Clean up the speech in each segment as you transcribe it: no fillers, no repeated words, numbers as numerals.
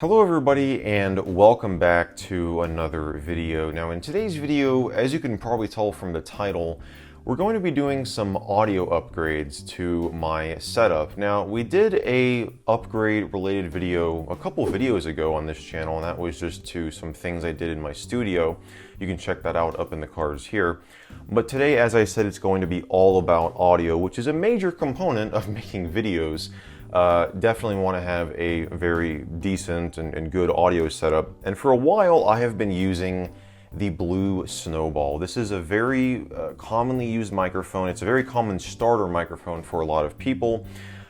Hello everybody and welcome back to another video. Now in today's video, as you can probably tell from the title, we're going to be doing some audio upgrades to my setup. Now we did a upgrade related video a couple videos ago on this channel, and that was just to some things I did in my studio. You can check that out up in the cards here. But today, as I said, it's going to be all about audio, which is a major component of making videos. Definitely want to have a very decent and good audio setup. And for a while, I have been using the Blue Snowball. This is a very commonly used microphone. It's a very common starter microphone for a lot of people.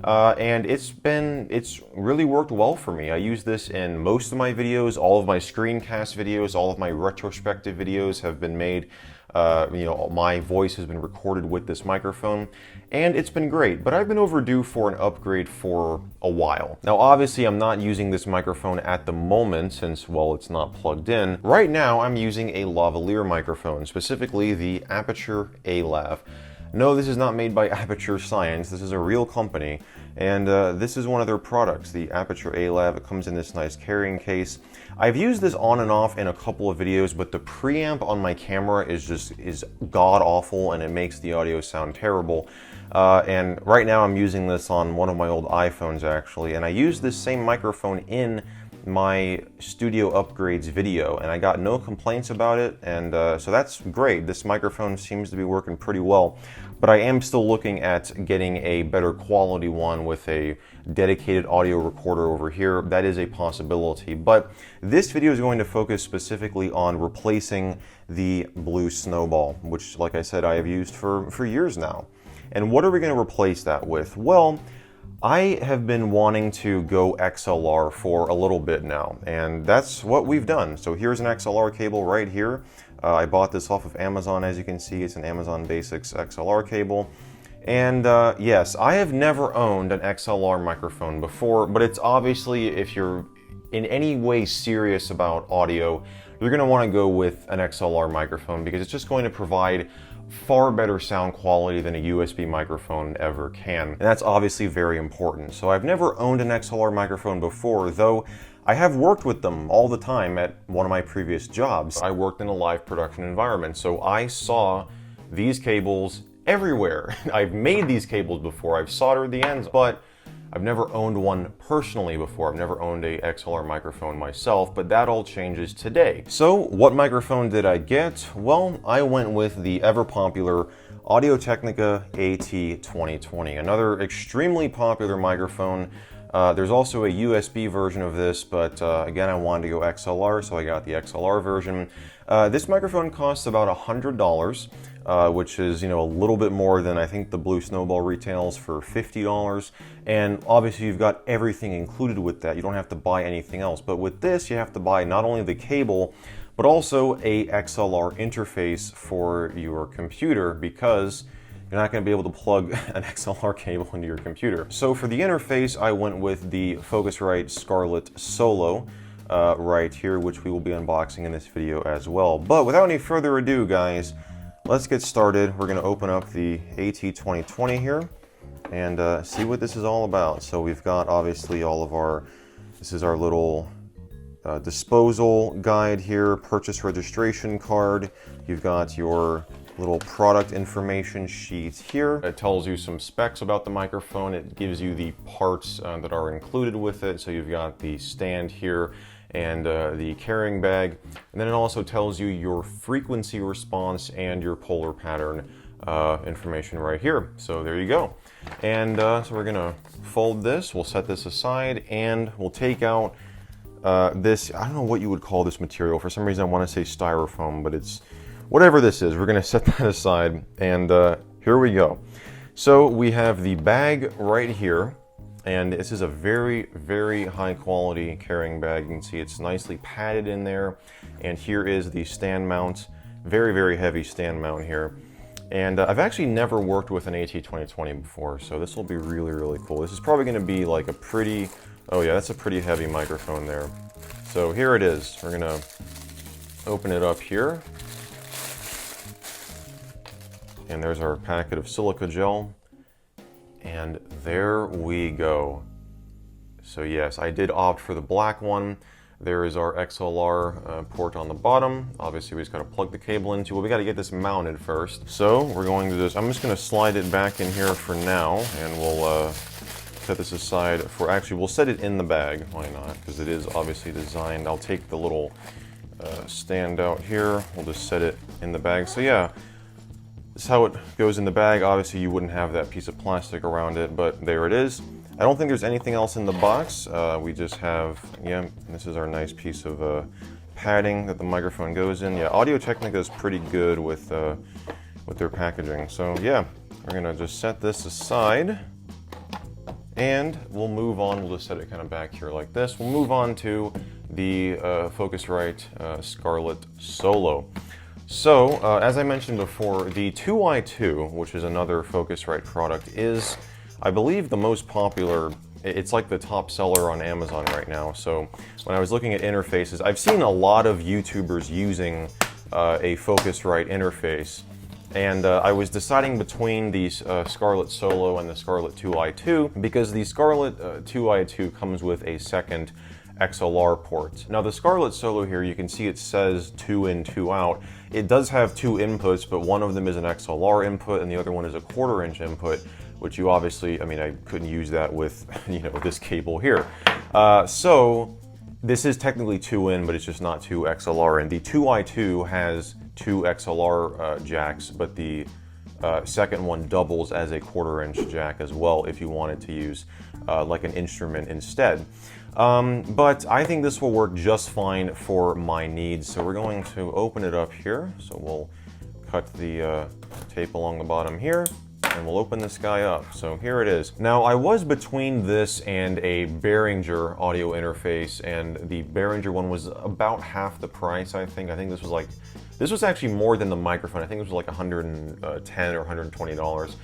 And it's really worked well for me. I use this in most of my videos, all of my screencast videos, all of my retrospective videos have been made. My voice has been recorded with this microphone, and it's been great, but I've been overdue for an upgrade for a while. Now, obviously, I'm not using this microphone at the moment since, well, it's not plugged in. Right now, I'm using a lavalier microphone, specifically the Aperture A-Lav. No, this is not made by Aperture Science. This is a real company, and this is one of their products, the Aperture A-Lav. It comes in this nice carrying case. I've used this on and off in a couple of videos, but the preamp on my camera is god-awful, and it makes the audio sound terrible. And right now I'm using this on one of my old iPhones, actually, and I use this same microphone in my studio upgrades video, and I got no complaints about it, and so that's great. This microphone seems to be working pretty well, but I am still looking at getting a better quality one with a dedicated audio recorder over here. That is a possibility, but this video is going to focus specifically on replacing the Blue Snowball, which, like I said, I have used for years now. And what are we going to replace that with? Well, I have been wanting to go XLR for a little bit now, and that's what we've done. So here's an XLR cable right here. I bought this off of Amazon. As you can see, it's an Amazon Basics XLR cable. And yes, I have never owned an XLR microphone before, but it's obviously, if you're in any way serious about audio, you're going to want to go with an XLR microphone because it's just going to provide far better sound quality than a USB microphone ever can. And that's obviously very important. So I've never owned an XLR microphone before, though I have worked with them all the time at one of my previous jobs. I worked in a live production environment, so I saw these cables everywhere. I've made these cables before, I've soldered the ends, but I've never owned one personally before. I've never owned a XLR microphone myself, but that all changes today. So what microphone did I get? Well, I went with the ever popular Audio-Technica AT2020, another extremely popular microphone. There's also a USB version of this, but again, I wanted to go XLR, so I got the XLR version. This microphone costs about $100. Which is, a little bit more than I think the Blue Snowball retails for $50. And obviously you've got everything included with that. You don't have to buy anything else. But with this, you have to buy not only the cable, but also a XLR interface for your computer, because you're not going to be able to plug an XLR cable into your computer. So for the interface, I went with the Focusrite Scarlett Solo right here, which we will be unboxing in this video as well. But without any further ado, guys, let's get started. We're going to open up the AT2020 here and see what this is all about. So we've got obviously this is our little disposal guide here, purchase registration card. You've got your little product information sheet here. It tells you some specs about the microphone. It gives you the parts that are included with it. So you've got the stand here and the carrying bag, and then it also tells you your frequency response and your polar pattern information right here. So there you go. And so we're gonna fold this, we'll set this aside, and we'll take out this, I don't know what you would call this material. For some reason I want to say styrofoam, but it's whatever this is. We're gonna set that aside, and here we go. So we have the bag right here. And this is a very, very high quality carrying bag. You can see it's nicely padded in there. And here is the stand mount, very, very heavy stand mount here. And I've actually never worked with an AT2020 before, so this will be really, really cool. This is probably gonna be like a pretty, oh yeah, that's a pretty heavy microphone there. So here it is. We're gonna open it up here. And there's our packet of silica gel. And there we go. So yes, I did opt for the black one. There is our XLR port on the bottom. Obviously, we just got to plug the cable into. Well, we got to get this mounted first. So we're going to just, I'm just going to slide it back in here for now, and we'll set this aside for, actually, we'll set it in the bag. Why not? Because it is obviously designed. I'll take the little stand out here. We'll just set it in the bag. So yeah, this is how it goes in the bag. Obviously, you wouldn't have that piece of plastic around it, but there it is. I don't think there's anything else in the box. We just have, yeah, this is our nice piece of padding that the microphone goes in. Yeah, Audio-Technica is pretty good with their packaging. So yeah, we're gonna just set this aside, and we'll move on. We'll just set it kind of back here like this. We'll move on to the Focusrite Scarlett Solo. So, as I mentioned before, the 2i2, which is another Focusrite product, is, I believe, the most popular. It's like the top seller on Amazon right now. So when I was looking at interfaces, I've seen a lot of YouTubers using a Focusrite interface, and I was deciding between the Scarlett Solo and the Scarlett 2i2, because the Scarlett 2i2 comes with a second XLR port. Now the Scarlett Solo here, you can see it says 2 in, 2 out. It does have 2 inputs, but one of them is an XLR input and the other one is a 1/4 inch input, which you obviously, I mean, I couldn't use that with, you know, this cable here. So this is technically 2 in, but it's just not 2 XLR in. The 2i2 has 2 XLR jacks, but the second one doubles as a 1/4 inch jack as well if you wanted to use like an instrument instead. But I think this will work just fine for my needs. So we're going to open it up here. So we'll cut the tape along the bottom here, and we'll open this guy up. So here it is. Now I was between this and a Behringer audio interface, and the Behringer one was about half the price, I think. I think this was like, this was actually more than the microphone. I think it was like $110 or $120.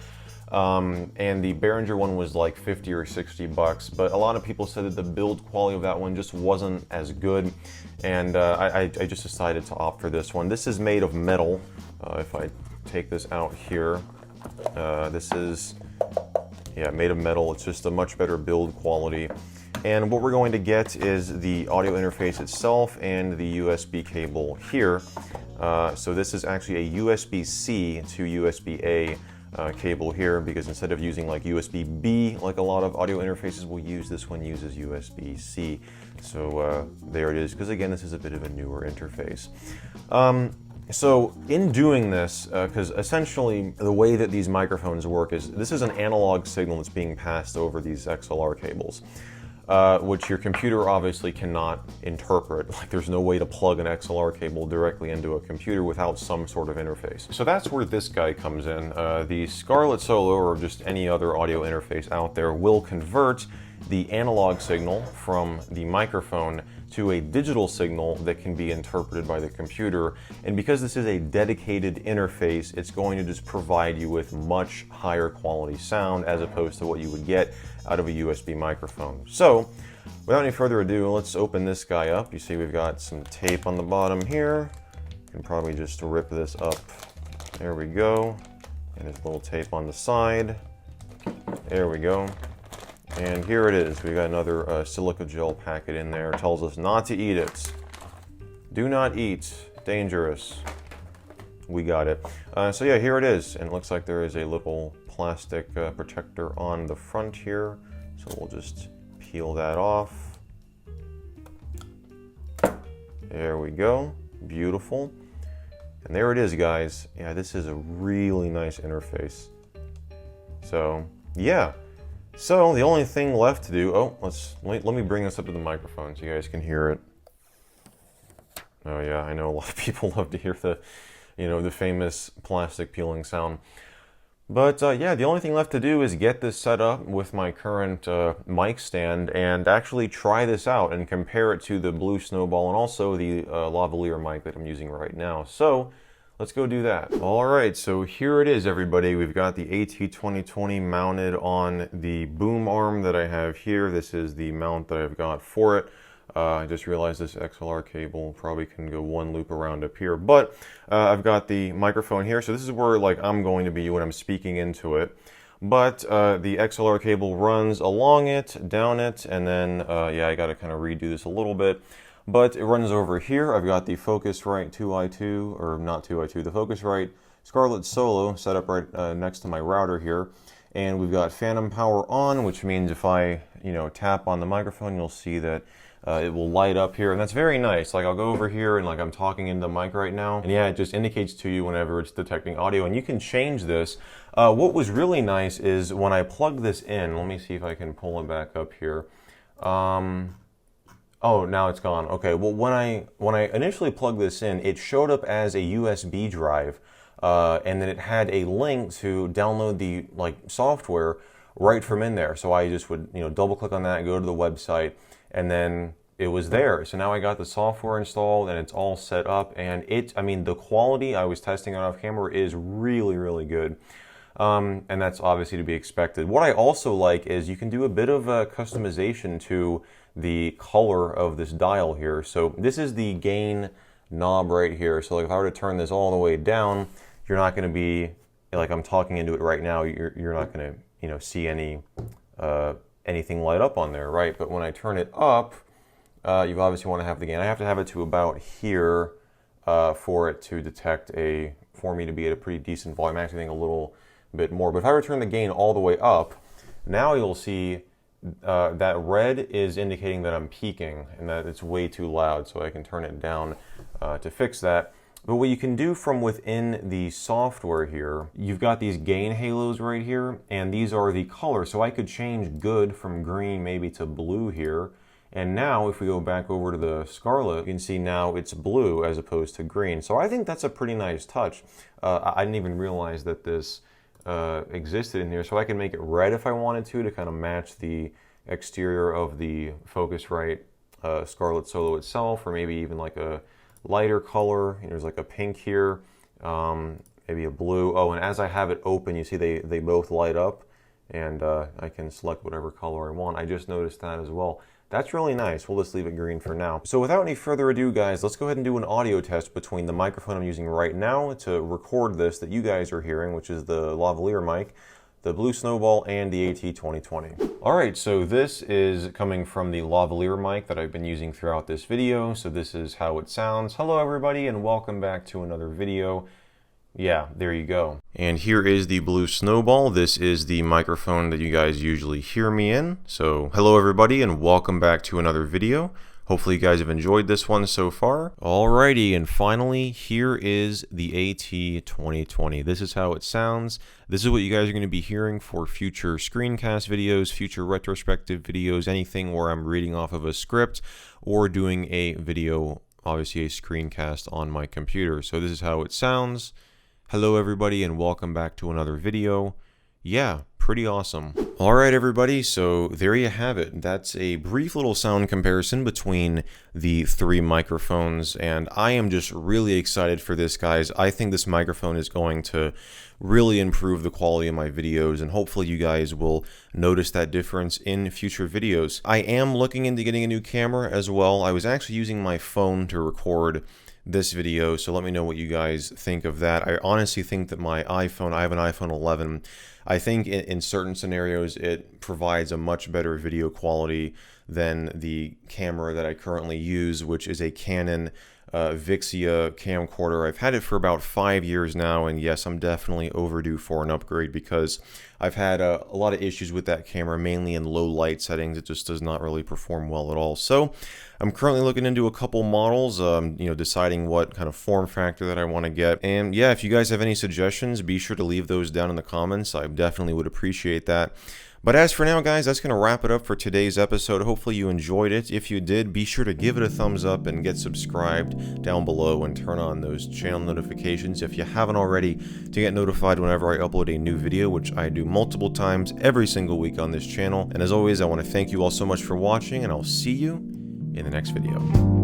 And the Behringer one was like 50 or 60 bucks, but a lot of people said that the build quality of that one just wasn't as good, and I just decided to opt for this one. This is made of metal. If I take this out here, this is, yeah, made of metal. It's just a much better build quality. And what we're going to get is the audio interface itself and the USB cable here. So this is actually a USB-C to USB-A cable here, because instead of using like USB-B like a lot of audio interfaces will use, this one uses USB-C. So there it is, because again, this is a bit of a newer interface. So in doing this, because essentially the way that these microphones work is, this is an analog signal that's being passed over these XLR cables, which your computer obviously cannot interpret. Like, there's no way to plug an XLR cable directly into a computer without some sort of interface. So that's where this guy comes in. The Scarlett Solo, or just any other audio interface out there, will convert the analog signal from the microphone to a digital signal that can be interpreted by the computer. And because this is a dedicated interface, it's going to just provide you with much higher quality sound as opposed to what you would get out of a USB microphone. So without any further ado, let's open this guy up. You see we've got some tape on the bottom here. You can probably just rip this up. There we go. And there's a little tape on the side. There we go. And here it is. We got another silica gel packet in there. It tells us not to eat it. Do not eat. Dangerous. We got it. So yeah, here it is. And it looks like there is a little plastic protector on the front here. So we'll just peel that off. There we go. Beautiful. And there it is, guys. Yeah, this is a really nice interface. So yeah. So the only thing left to do, let me bring this up to the microphone so you guys can hear it. Oh yeah, I know a lot of people love to hear the, you know, the famous plastic peeling sound. But yeah, the only thing left to do is get this set up with my current mic stand and actually try this out and compare it to the Blue Snowball and also the lavalier mic that I'm using right now. So let's go do that. All right, so here it is, everybody. We've got the AT2020 mounted on the boom arm that I have here. This is the mount that I've got for it. I just realized this XLR cable probably can go one loop around up here, but I've got the microphone here. So this is where like I'm going to be when I'm speaking into it. But the XLR cable runs along it, down it, and then, yeah, I got to kind of redo this a little bit. But it runs over here. I've got the Focusrite 2i2, or not 2i2, the Focusrite Scarlett Solo set up right next to my router here. And we've got phantom power on, which means if I, tap on the microphone, you'll see that it will light up here, and that's very nice. Like, I'll go over here and like I'm talking into the mic right now, and yeah, it just indicates to you whenever it's detecting audio, and you can change this. What was really nice is when I plug this in, let me see if I can pull it back up here. Oh, now it's gone. Okay, well, when I initially plugged this in, it showed up as a USB drive, and then it had a link to download the software right from in there. So I just would double click on that, go to the website, and then it was there. So now I got the software installed and it's all set up, and the quality I was testing it off camera is really, really good. And that's obviously to be expected. What I also like is you can do a bit of customization to the color of this dial here. So this is the gain knob right here. So like if I were to turn this all the way down, you're not going to be like I'm talking into it right now. You're not going to see anything light up on there, right? But when I turn it up, you obviously want to have the gain. I have to have it to about here for it to detect for me to be at a pretty decent volume. I'm actually thinking a little bit more. But if I were to turn the gain all the way up, now you'll see that red is indicating that I'm peaking and that it's way too loud, so I can turn it down to fix that. But what you can do from within the software here, you've got these gain halos right here, and these are the colors. So I could change good from green maybe to blue here. And now if we go back over to the Scarlett, you can see now it's blue as opposed to green. So I think that's a pretty nice touch. I didn't even realize that this existed in here. So I can make it red if I wanted to kind of match the exterior of the Focusrite Scarlett Solo itself, or maybe even like a lighter color. There's like a pink here, maybe a blue. Oh, and as I have it open, you see they both light up, and I can select whatever color I want. I just noticed that as well. That's really nice. We'll just leave it green for now. So without any further ado, guys, let's go ahead and do an audio test between the microphone I'm using right now to record this that you guys are hearing, which is the lavalier mic, the Blue Snowball, and the AT2020. All right, so this is coming from the lavalier mic that I've been using throughout this video. So this is how it sounds. Hello, everybody, and welcome back to another video. Yeah, there you go. And here is the Blue Snowball. This is the microphone that you guys usually hear me in. So hello, everybody, and welcome back to another video. Hopefully you guys have enjoyed this one so far. Alrighty, and finally, here is the AT2020. This is how it sounds. This is what you guys are going to be hearing for future screencast videos, future retrospective videos, anything where I'm reading off of a script or doing a video, obviously a screencast on my computer. So this is how it sounds. Hello everybody, and welcome back to another video. Yeah, pretty awesome. Alright everybody, so there you have it. That's a brief little sound comparison between the three microphones, and I am just really excited for this, guys. I think this microphone is going to really improve the quality of my videos, and hopefully you guys will notice that difference in future videos. I am looking into getting a new camera as well. I was actually using my phone to record this video, so let me know what you guys think of that. I honestly think that my iPhone, I have an iPhone 11, I think in certain scenarios it provides a much better video quality than the camera that I currently use, which is a Canon Vixia camcorder. I've had it for about 5 years now, and yes, I'm definitely overdue for an upgrade because I've had a lot of issues with that camera, mainly in low light settings. It just does not really perform well at all. So I'm currently looking into a couple models, deciding what kind of form factor that I want to get. And yeah, if you guys have any suggestions, be sure to leave those down in the comments. I definitely would appreciate that. But as for now, guys, that's going to wrap it up for today's episode. Hopefully you enjoyed it. If you did, be sure to give it a thumbs up and get subscribed down below and turn on those channel notifications if you haven't already to get notified whenever I upload a new video, which I do multiple times every single week on this channel. And as always, I want to thank you all so much for watching, and I'll see you in the next video.